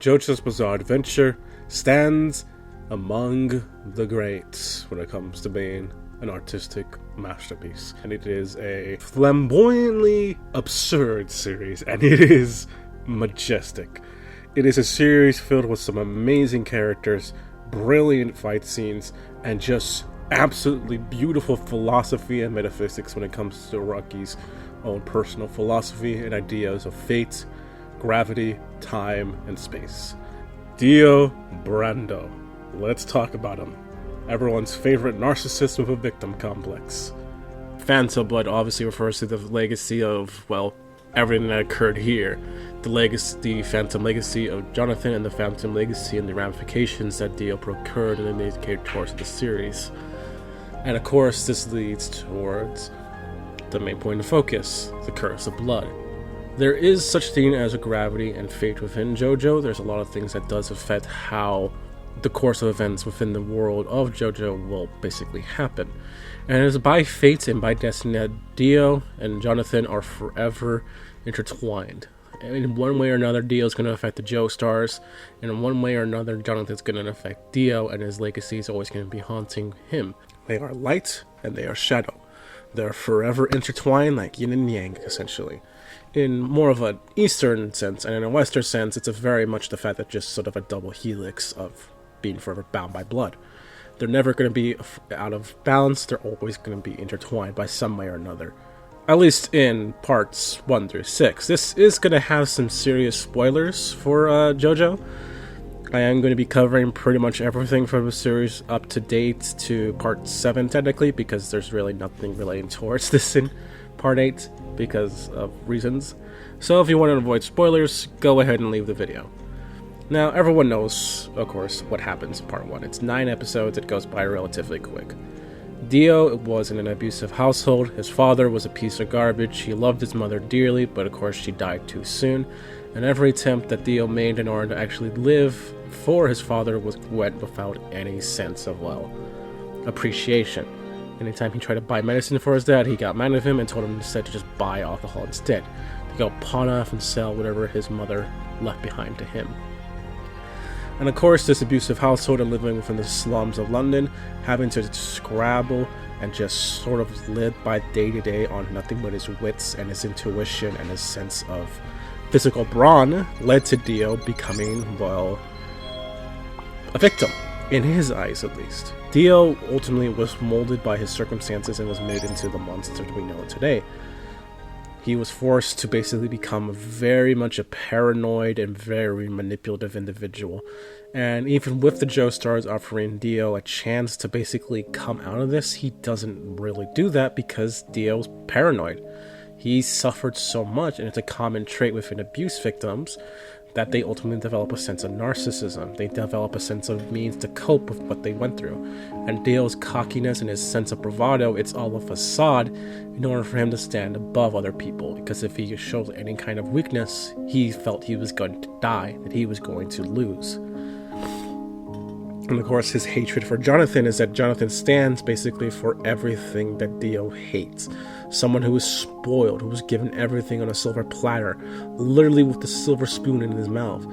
Jojo's Bizarre Adventure stands among the greats when it comes to being an artistic masterpiece. And it is a flamboyantly absurd series, and it is majestic. It is a series filled with some amazing characters, brilliant fight scenes, and just absolutely beautiful philosophy and metaphysics when it comes to Roki's own personal philosophy and ideas of fate, gravity, time, and space. Dio Brando. Let's talk about him. Everyone's favorite narcissist with a victim complex. Phantom Blood obviously refers to the legacy of, well, everything that occurred here. The Phantom legacy of Jonathan, and the Phantom legacy and the ramifications that Dio procured in the course of the series. And of course, this leads towards the main point of focus, the curse of blood. There is such thing as a gravity and fate within Jojo. There's a lot of things that does affect how the course of events within the world of Jojo will basically happen. And it is by fate and by destiny that Dio and Jonathan are forever intertwined. And in one way or another, Dio is going to affect the Joestars, and in one way or another, Jonathan's going to affect Dio, and his legacy is always going to be haunting him. They are light and they are shadow. They're forever intertwined like yin and yang, essentially. In more of an Eastern sense, and in a Western sense, it's a very much the fact that just sort of a double helix of being forever bound by blood. They're never going to be out of balance. They're always going to be intertwined by some way or another. At least in parts 1 through 6. This is going to have some serious spoilers for Jojo. I am going to be covering pretty much everything from the series up to date to part 7 technically, because there's really nothing relating towards this in part 8 because of reasons. So if you want to avoid spoilers, go ahead and leave the video. Now, everyone knows, of course, what happens in part 1. It's 9 episodes, it goes by relatively quick. Dio was in an abusive household. His father was a piece of garbage. He loved his mother dearly, but of course she died too soon. And every attempt that Dio made in order to actually live for his father went without any sense of, well, appreciation. Anytime he tried to buy medicine for his dad, he got mad at him and told him instead to just buy alcohol instead. To go pawn off and sell whatever his mother left behind to him. And of course, this abusive household and living within the slums of London, having to scrabble and just sort of live by day to day on nothing but his wits and his intuition and his sense of physical brawn, led to Dio becoming, well, a victim, in his eyes at least. Dio ultimately was molded by his circumstances and was made into the monster we know today. He was forced to basically become very much a paranoid and very manipulative individual. And even with the Joestars offering Dio a chance to basically come out of this, he doesn't really do that because Dio's paranoid. He suffered so much, and it's a common trait within abuse victims, that they ultimately develop a sense of narcissism. They develop a sense of means to cope with what they went through. And Dale's cockiness and his sense of bravado, it's all a facade in order for him to stand above other people. Because if he shows any kind of weakness, he felt he was going to die, that he was going to lose. And of course, his hatred for Jonathan is that Jonathan stands basically for everything that Dio hates. Someone who was spoiled, who was given everything on a silver platter, literally with the silver spoon in his mouth.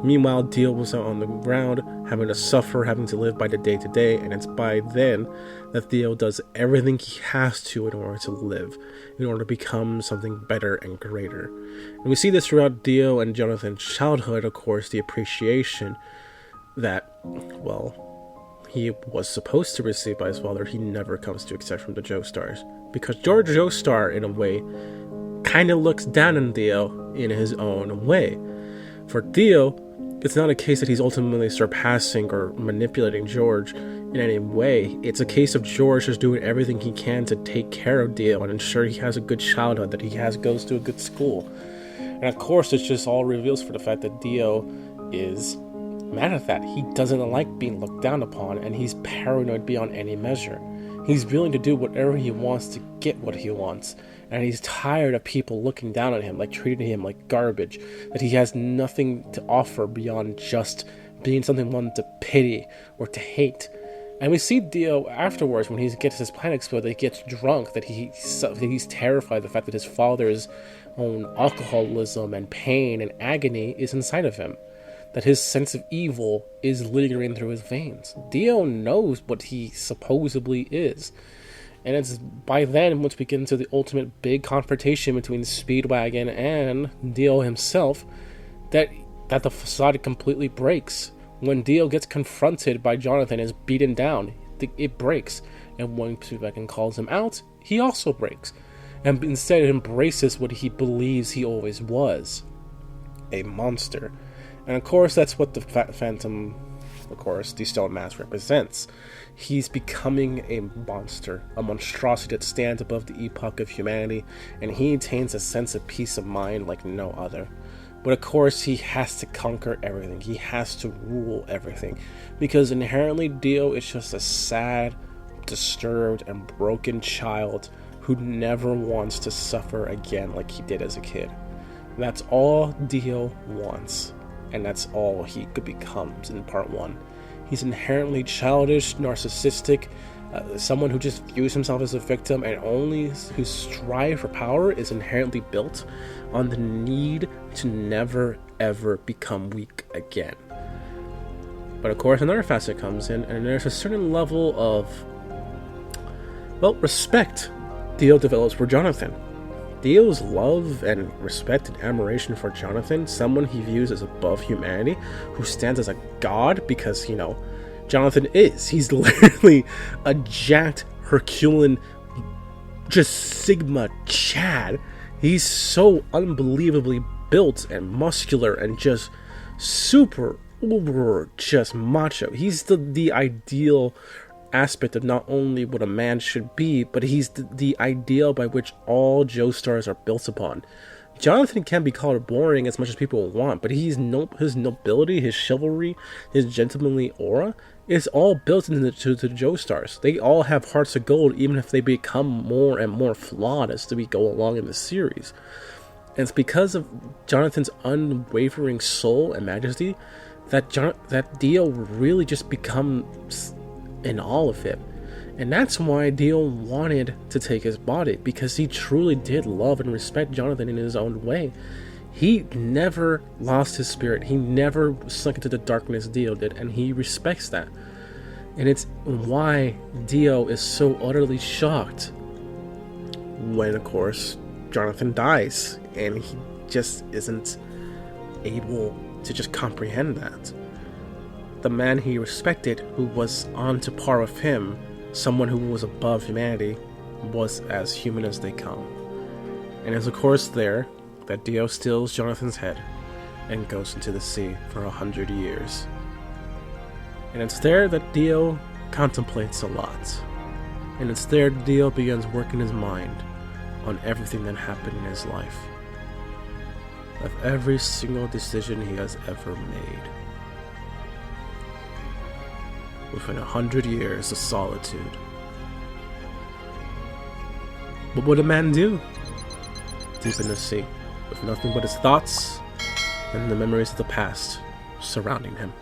Meanwhile, Dio was out on the ground, having to suffer, having to live by the day to day, and it's by then that Dio does everything he has to in order to live, in order to become something better and greater. And we see this throughout Dio and Jonathan's childhood, of course, the appreciation that, well, he was supposed to receive by his father, he never comes to accept from the Joestars. Because George Joestar, in a way, kind of looks down on Dio in his own way. For Dio, it's not a case that he's ultimately surpassing or manipulating George in any way. It's a case of George just doing everything he can to take care of Dio and ensure he has a good childhood, that he goes to a good school. And of course, it just all reveals for the fact that Dio is mad at that. He doesn't like being looked down upon, and he's paranoid beyond any measure. He's willing to do whatever he wants to get what he wants, and he's tired of people looking down on him, like treating him like garbage, that he has nothing to offer beyond just being something one to pity or to hate. And we see Dio afterwards, when he gets his plan exploded, that he gets drunk, that he's terrified of the fact that his father's own alcoholism and pain and agony is inside of him. that his sense of evil is lingering through his veins. Dio knows what he supposedly is. And it's by then once we get into the ultimate big confrontation between Speedwagon and Dio himself that the facade completely breaks. When Dio gets confronted by Jonathan and is beaten down, it breaks. And when Speedwagon calls him out, he also breaks. And instead embraces what he believes he always was. A monster. And of course that's what the Phantom, of course, the Stone Mask represents. He's becoming a monster, a monstrosity that stands above the epoch of humanity, and he attains a sense of peace of mind like no other. But of course he has to conquer everything, he has to rule everything, because inherently Dio is just a sad, disturbed, and broken child who never wants to suffer again like he did as a kid. That's all Dio wants, and that's all he becomes in part 1. He's inherently childish, narcissistic, someone who just views himself as a victim, and only whose strive for power is inherently built on the need to never ever become weak again. But of course another facet comes in, and there's a certain level of, well, respect Dio develops for Jonathan. Dio's love and respect and admiration for Jonathan, someone he views as above humanity, who stands as a god, because, you know, Jonathan he's literally a jacked Herculean, just Sigma Chad. He's so unbelievably built and muscular and just super uber just macho. He's the ideal aspect of not only what a man should be, but he's the ideal by which all Joestars are built upon. Jonathan can be called boring as much as people want, but his nobility, his chivalry, his gentlemanly aura is all built into the Joestars. They all have hearts of gold, even if they become more and more flawed as we go along in the series. And it's because of Jonathan's unwavering soul and majesty that Dio really just becomes in all of him. And that's why Dio wanted to take his body, because he truly did love and respect Jonathan in his own way. He never lost his spirit. He never sunk into the darkness Dio did, and he respects that. And it's why Dio is so utterly shocked when, of course, Jonathan dies, and he just isn't able to just comprehend that. The man he respected, who was on to par with him, someone who was above humanity, was as human as they come. And it's of course there that Dio steals Jonathan's head and goes into the sea for 100 years. And it's there that Dio contemplates a lot. And it's there Dio begins working his mind on everything that happened in his life, of every single decision he has ever made. Within 100 years of solitude. What would a man do? Deep in the sea, with nothing but his thoughts and the memories of the past surrounding him.